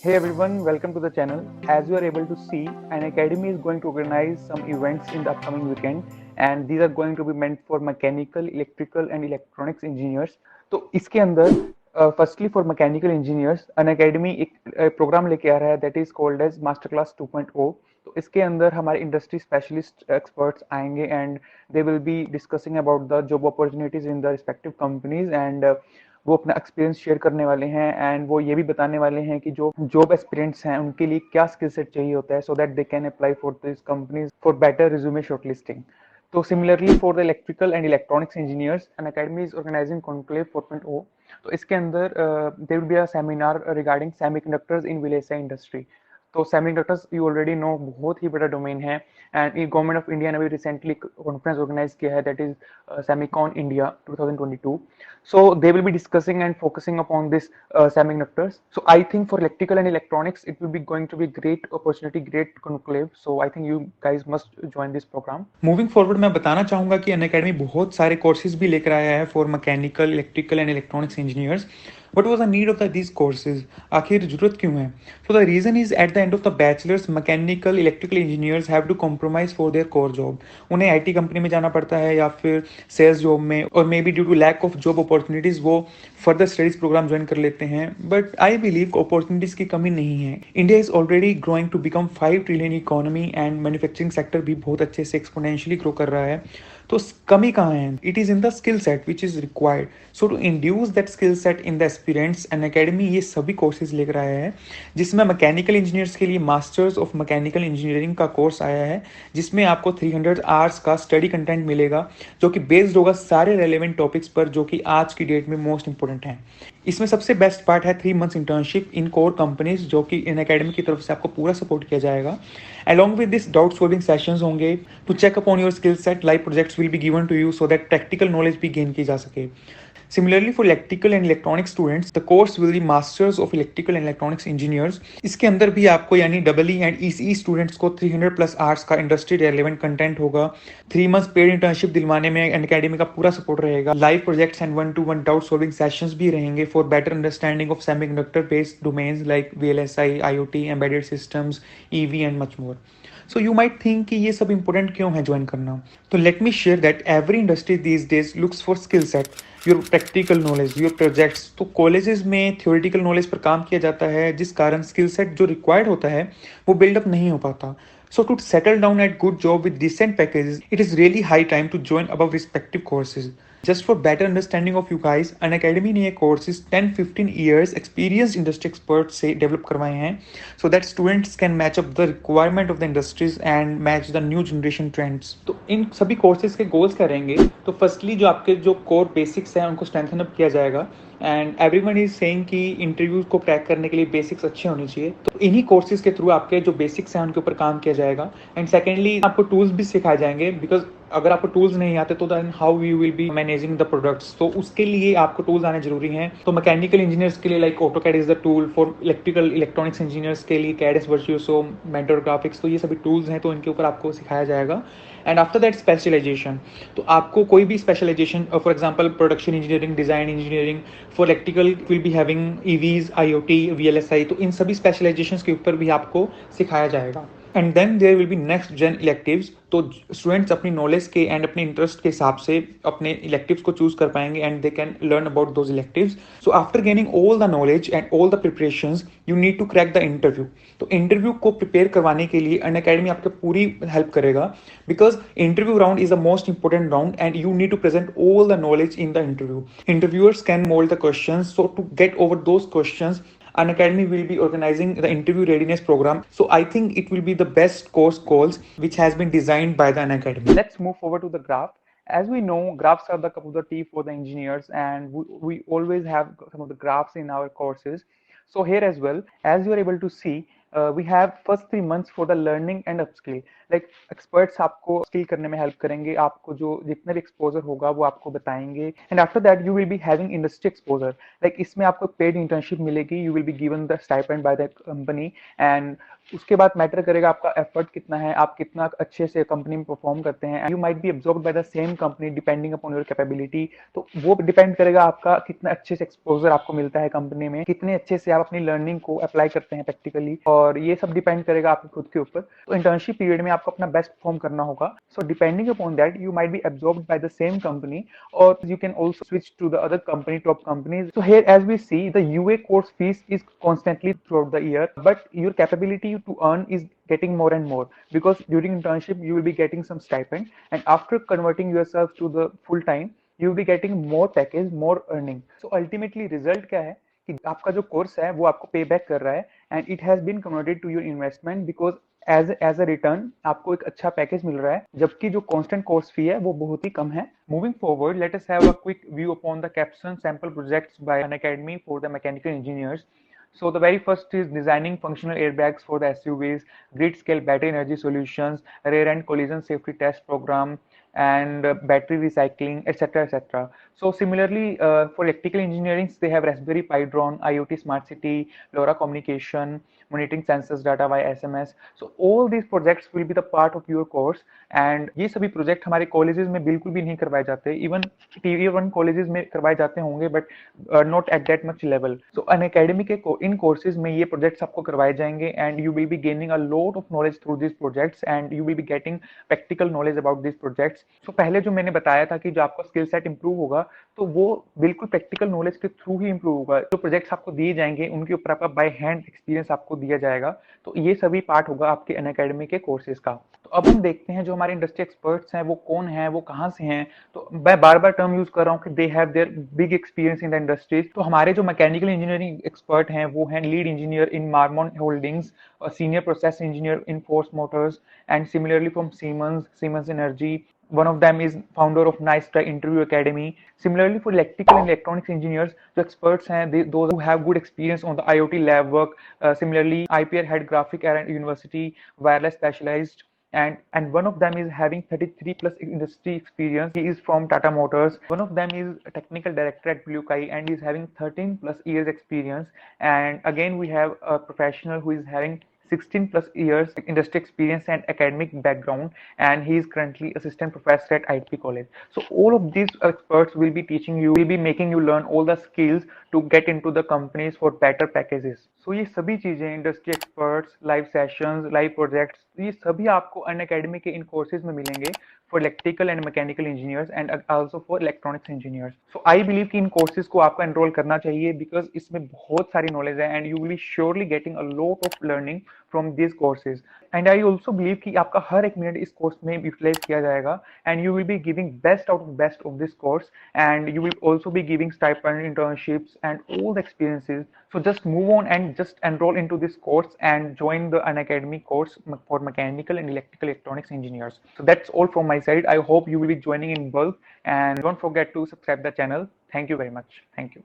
Hey everyone, welcome to the channel. As you are able to see, an academy is going to organize some events in the upcoming weekend, and these are going to be meant for mechanical, electrical and electronics engineers. तो इसके अंदर firstly for mechanical engineers Unacademy एक program लेके आ रहा है that is called as master class 2.0. तो इसके अंदर हमारे इंडस्ट्री स्पेशलिस्ट एक्सपर्ट्स आएंगे and they will be discussing about the job opportunities in the respective companies and वो अपना एक्सपीरियंस शेयर करने वाले हैं एंड वो ये भी बताने वाले हैं कि जो जॉब एस्पिरेंट्स हैं उनके लिए क्या स्किल सेट चाहिए होता है so that they can apply for this companies for better resume shortlisting. तो similarly for the electrical and electronics engineers Unacademy is organizing conclave 4.0. तो इसके अंदर there will be a seminar regarding semiconductors in VLSI industry. तो semiconductors you already know बहुत ही बड़ा domain है and ये गवर्नमेंट ऑफ इंडिया ने भी रिसेंटली कॉन्फ्रेंस ऑर्गेनाइज किया है that is Semicon India 2022. So they will be discussing and focusing upon this semiconductors. So I think for electrical and electronics it will be going to be great opportunity, great conclave. So I think you guys must join this program. Moving forward मैं बताना चाहूँगा कि Unacademy बहुत सारे courses भी लेकर आया है for mechanical electrical and electronics engineers. What was the need of the this courses, आखिर जरूरत क्यों है? So the reason is at the end of the bachelors mechanical electrical engineers have to compromise for their core job. उन्हें IT company में जाना पड़ता है या फिर सेल्स जॉब में, और may be due to lack of job opportunities वो फर्दर स्टडीज प्रोग्राम ज्वाइन कर लेते हैं. बट आई बिलीव अपॉर्चुनिटीज की कमी नहीं है. India is already growing to become 5 trillion economy and manufacturing sector भी बहुत अच्छे से एक्सपोनेंशियली ग्रो कर रहा है. तो कमी कहाँ है? It is in the skill set which is required. So to induce that skill set in the aspirants, Unacademy ये सभी कोर्सेज लेकर आया है, जिसमें मैकेनिकल इंजीनियर्स के लिए मास्टर्स ऑफ मैकेनिकल इंजीनियरिंग का कोर्स आया है, जिसमें आपको 300 आवर्स का स्टडी कंटेंट मिलेगा जो कि बेस्ड होगा सारे रेलेवेंट टॉपिक्स पर जो कि आज की डेट में मोस्ट इंपॉर्टेंट हैं. इसमें सबसे बेस्ट पार्ट है 3 months internship in core companies, जो कि इन अकेडमी की तरफ से आपको पूरा सपोर्ट किया जाएगा. Along with this doubt solving sessions होंगे to check upon your skill set. Live projects will be given to you so that practical knowledge भी गेन की जा सके. Similarly, for electrical and electronic students, the course will be Masters of Electrical and Electronics Engineers. इसके अंदर भी आपको यानी EE and ECE students को 300 प्लस आवर्स का इंडस्ट्री रेलेवेंट कंटेंट होगा. 3 मंथ्स पेड इंटर्नशिप दिलवाने में एन अकेडमी का पूरा सपोर्ट रहेगा. Live projects and 1-to-1 doubt solving sessions भी रहेंगे for better understanding of semiconductor based domains like VLSI, IoT, embedded systems, EV and much more. So you might think कि ये सब इंपॉर्टेंट क्यों है ज्वाइन करना. तो let me share that every industry these days looks for skill set, your practical knowledge, your projects. तो colleges में theoretical knowledge पर काम किया जाता है, जिस कारण स्किल सेट जो रिक्वायर्ड होता है वो बिल्डअप नहीं हो पाता. So to settle down at good job with decent packages, it is really high time to join above respective courses. Just for better understanding of you guys, an academy ने ये courses 10-15 years experienced industry experts से develop करवाए हैं, so that students can match up the requirement of the industries and match the new generation trends. तो इन सभी courses के goals क्या रहेंगे? तो firstly जो आपके जो core basics हैं उनको strengthen up किया जाएगा. एंड एवरीवन इज सेइंग कि इंटरव्यूज को क्रैक करने के लिए बेसिक्स अच्छे होने चाहिए. तो इन्हीं कोर्सेज के थ्रू आपके जो बेसिक्स हैं उनके ऊपर काम किया जाएगा. एंड सेकेंडली आपको टूल्स भी सिखाए जाएंगे, बिकॉज अगर आपको टूल्स नहीं आते तो then how you will be managing the products. तो उसके लिए आपको टूल्स आने जरूरी हैं. तो मैकेनिकल इंजीनियर्स के लिए like AutoCAD is the tool. For electrical electronics engineers के लिए कैड वर्चुओसो, मेंटर ग्राफिक्स, तो ये सभी टूल्स हैं, तो इनके ऊपर आपको सिखाया जाएगा. एंड आफ्टर दैट स्पेशलाइजेशन, तो आपको कोई भी specialization, for example production engineering, design engineering, for electrical will be having EVs, IoT, VLSI, तो इन सभी स्पेशलाइजेशंस के ऊपर भी आपको सिखाया जाएगा. And then there will be next gen electives. तो स्टूडेंट्स अपनी नॉलेज के एंड अपने इंटरेस्ट के हिसाब से अपने इलेक्टिव्स को चूज कर पाएंगे and they can learn about those electives. So after gaining all the knowledge and all the preparations, you need to crack the interview. तो इंटरव्यू को प्रिपेयर करवाने के लिए अन अकेडमी आपको पूरी हेल्प करेगा, because interview round is the most important round and you need to present all the knowledge in the interview. Interviewers can mold the questions. So to get over those questions, an academy will be organizing the interview readiness program. So I think it will be the best course calls which has been designed by the an academy. Let's move forward to the graph. As we know, graphs are the cup of the tea for the engineers, and we always have some of the graphs in our courses. So here as well, as you are able to see, we have first 3 months for the learning and upskill. Like experts आपको skill करने में help करेंगे, आपको जो जितने भी exposure होगा वो आपको बताएंगे. And after that you will be having industry exposure. Like इसमें आपको पेड इंटर्नशिप मिलेगी, you will be given the stipend by the company. And उसके बाद मैटर करेगा आपका एफर्ट कितना है, आप कितना अच्छे से कंपनी में परफॉर्म करते हैं। You might be absorbed by the same company depending upon your capability. तो वो डिपेंड करेगा आपका कितना अच्छे से एक्सपोजर आपको मिलता है कंपनी में, कितने अच्छे से आप अपनी लर्निंग को अप्लाई करते हैं प्रैक्टिकली, और ये सब डिपेंड करेगा आपके खुद के ऊपर। तो इंटर्नशिप पीरियड में आपको अपना बेस्ट परफॉर्म करना होगा। So depending upon that you might be absorbed by the same company, or you can also switch to the other company, top companies. So here, as we see, the UA course fees is constantly throughout the year, but your capability to earn is getting more and more, because during internship you will be getting some stipend, and after converting yourself to the full time you will be getting more package, more earning. So ultimately result क्या है कि आपका जो course है वो आपको पे back कर रहा है, and it has been converted to your investment, because as a return आपको एक अच्छा पैकेज मिल रहा है, जबकि जो कांस्टेंट कोर्स फी है वो बहुत ही कम है। Moving forward, let us have a quick view upon the caption sample projects bye Unacademy for the mechanical engineers. So the very first is designing functional airbags for the SUVs, grid scale battery energy solutions, rear end collision safety test program, and battery recycling, etc., etc. So similarly, for electrical engineering, they have Raspberry Pi drone, IoT smart city, LoRa communication, monitoring sensors data via SMS. So all these projects will be the part of your course, and ये सभी project हमारे colleges में बिल्कुल भी नहीं करवाए जाते, even TV 1 colleges में करवाए जाते होंगे, but not at that much level. So Unacademy के इन कोर्सेज में ये प्रोजेक्ट्स आपको करवाए जाएंगे, and you will be gaining a lot of knowledge through this projects, and you will be getting practical knowledge about this projects. So पहले जो मैंने बताया था कि जो आपका स्किल सेट इंप्रूव होगा, तो वो बिल्कुल प्रैक्टिकल नॉलेज के थ्रू ही इंप्रूव होगा. जो प्रोजेक्ट्स आपको दिए जाएंगे उनके ऊपर आपका बाय हैंड एक्सपीरियंस आपको दिया जाएगा. तो ये सभी पार्ट होगा आपके अन अकेडमी के कोर्सेज का. तो अब हम देखते हैं जो हमारे इंडस्ट्री एक्सपर्ट्स हैं वो कौन है, वो कहाँ से हैं. तो मैं बार बार टर्म यूज कर रहा हूँ कि they have their big experience in the industries. तो हमारे जो मैकेनिकल इंजीनियरिंग एक्सपर्ट हैं वो हैं lead engineer in Marmon Holdings, senior process engineer in Force Motors, and similarly from Siemens Energy. One of them is founder of Nice Try Interview Academy. Similarly, for electrical and electronics engineers, the experts हैं those who have good experience on the IoT lab work. Similarly, IPR head graphic at university, wireless specialized, and one of them is having 33 plus industry experience. He is from Tata Motors. One of them is a technical director at Blue Sky, and is having 13 plus years experience. And again, we have a professional who is having 16 plus years industry experience and academic background, and he is currently assistant professor at IIT College. So all of these experts will be teaching you, will be making you learn all the skills to get into the companies for better packages. So ये सभी चीजें, industry experts, live sessions, live projects, ये सभी आपको अन academy के इन courses में मिलेंगे for electrical and mechanical engineers, and also for electronics engineers. So I believe कि इन courses को आपको enroll करना चाहिए, because इसमें बहुत सारी knowledge है, and you will be surely getting a lot of learning from these courses. And I also believe कि आपका हर एक मिनट इस कोर्स में यूटिलाइज किया जाएगा, and you will be giving best out of best of this course, and you will also be giving stipend, internships, and all the experiences. So just move on and just enroll into this course and join the Unacademy course for mechanical and electrical electronics engineers. So that's all from my side. I hope you will be joining in bulk, and don't forget to subscribe the channel. Thank you very much. Thank you.